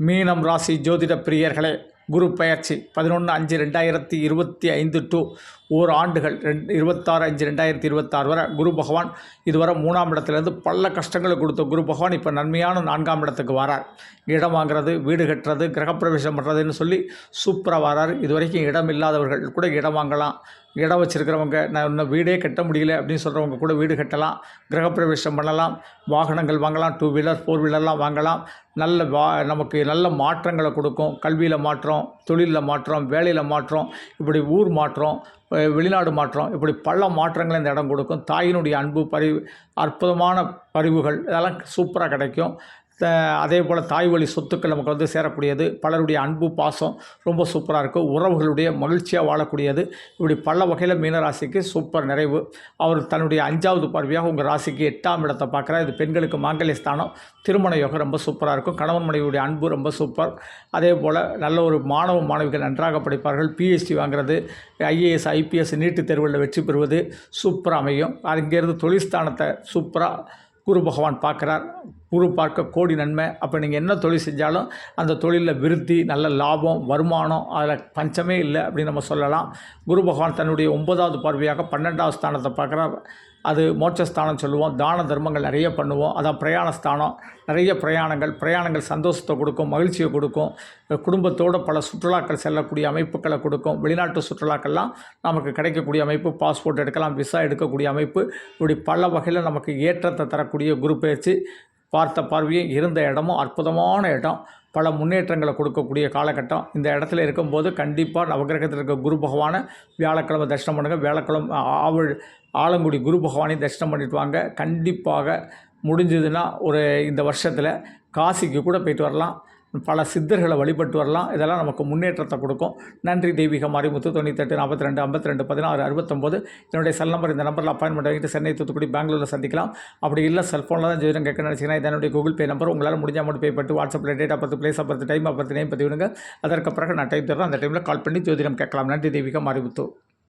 மீனம் ராசி ஜோதிட பிரியர்களே, குரு பெயர்ச்சி 11/5/2025 டு ஓராண்டுகள் 26/5/2026 வரை குரு பகவான் இதுவரை 3ஆம் இடத்துலேருந்து பல கஷ்டங்களை கொடுத்த குரு பகவான் இப்போ நன்மையான 4ஆம் இடத்துக்கு வரார். இடம் வாங்குறது, வீடு கட்டுறது, கிரகப்பிரவேசம் பண்ணுறதுன்னு சொல்லி சூப்பராக வரார். இது வரைக்கும் இடம் இல்லாதவர்கள் கூட இடம் வாங்கலாம். இடம் வச்சுருக்கிறவங்க, நான் இன்னும் வீடே கட்ட முடியல அப்படின்னு சொல்கிறவங்க கூட வீடு கட்டலாம், கிரகப்பிரவேசம் பண்ணலாம், வாகனங்கள் வாங்கலாம், 2 வீலர் 4 வீலர்லாம் வாங்கலாம். நமக்கு நல்ல மாற்றங்களை கொடுக்கும். கல்வியில் மாற்றம், தொழிலில் மாற்றம், வேலையில் மாற்றம், இப்படி ஊர் மாற்றம், வெளிநாடு மாற்றம், இப்படி பல மாற்றங்களை இந்த இடம் கொடுக்கும். தாயினுடைய அன்பு, அற்புதமான பரிவுகள் இதெல்லாம் சூப்பராக கிடைக்கும். அதே போல் தாய் வழி சொத்துக்கள் நமக்கு வந்து சேரக்கூடியது. பலருடைய அன்பு, பாசம் ரொம்ப சூப்பராக இருக்கும். உறவுகளுடைய மகிழ்ச்சியாக வாழக்கூடியது. இப்படி பல வகையில் மீனராசிக்கு சூப்பர் நிறைவு. அவர் தன்னுடைய 5வது பார்வையாக உங்கள் ராசிக்கு 8ஆம் இடத்தை பார்க்குறார். இது பெண்களுக்கு மாங்கல்ய ஸ்தானம். திருமண யோகம் ரொம்ப சூப்பராக இருக்கும். கணவன் மனைவியுடைய அன்பு ரொம்ப சூப்பர். அதே போல் நல்ல ஒரு மாணவிகள் நன்றாக படிப்பார்கள். பிஹெச்டி வாங்குறது, ஐஏஎஸ் ஐபிஎஸ் நீட்டு தேர்வுகளில் வெற்றி பெறுவது சூப்பராக அமையும். அங்கேருந்து தொழில் ஸ்தானத்தை சூப்பராக குரு பகவான் பார்க்குறார். குரு பார்க்க கோடி நன்மை. அப்போ நீங்கள் என்ன தொழில் செஞ்சாலும் அந்த தொழிலில் விருத்தி, நல்ல லாபம், வருமானம், அதில் பஞ்சமே இல்லை அப்படின்னு நம்ம சொல்லலாம். குரு பகவான் தன்னுடைய 9வது பார்வையாக 12வது ஸ்தானத்தை பார்க்குறார். அது மோட்சஸ்தானம் சொல்லுவோம். தான தர்மங்கள் நிறைய பண்ணுவோம். அதான் பிரயாண ஸ்தானம். நிறைய பிரயாணங்கள் சந்தோஷத்தை கொடுக்கும், மகிழ்ச்சியை கொடுக்கும். குடும்பத்தோடு பல சுற்றுலாக்கள் செல்லக்கூடிய அமைப்புகளை கொடுக்கும். வெளிநாட்டு சுற்றுலாக்கள்லாம் நமக்கு கிடைக்கக்கூடிய அமைப்பு, பாஸ்போர்ட் எடுக்கலாம், விசா எடுக்கக்கூடிய அமைப்பு, இப்படி பல வகையில் நமக்கு ஏற்றத்தை தரக்கூடிய குரு பயிற்சி. பார்த்த பார்வையும் இருந்த இடமும் அற்புதமான இடம். பல முன்னேற்றங்களை கொடுக்கக்கூடிய காலகட்டம். இந்த இடத்துல இருக்கும்போது கண்டிப்பாக நவகிரகத்தில் இருக்க குரு பகவானை வியாழக்கிழமை தரிசனம் பண்ணுங்கள். வியாழக்கிழமை ஆலங்குடி குரு பகவானையும் தரிசனம் பண்ணிட்டு வாங்க. கண்டிப்பாக முடிஞ்சதுன்னா இந்த வருஷத்தில் காசிக்கு கூட போயிட்டு வரலாம். பல சித்தர்களை வழிபட்டு வரலாம். இதெல்லாம் நமக்கு முன்னேற்றத்தை கொடுக்கும். நன்றி. தெய்வீக மாரிமுத்து 98 42 52 16 69 என்னுடைய செல் நம்பர். இந்த நம்பரில் அப்பாயின்மெண்ட் வாங்கிட்டு சென்னை, தூத்துக்குடி, பெங்களூரில் சந்திக்கலாம். அப்படி இல்லை செல்ஃபோனில் தான் ஜோதிடம் கேட்க நினச்சிங்கன்னா இதனுடைய கூகுள் பே நம்பர். உங்களால் முடிஞ்ச அமௌண்ட் பே பண்ணிட்டு வாட்ஸ்அப்பில் date of birth, place of birth, time of birth, name பற்றி விடுங்க. அதற்கு பிறகு நான் டைம் தர்றேன். அந்த டைமில் கால் பண்ணி ஜோதிடம் கேட்கலாம். நன்றி. தெய்வீக மாரிமுத்து.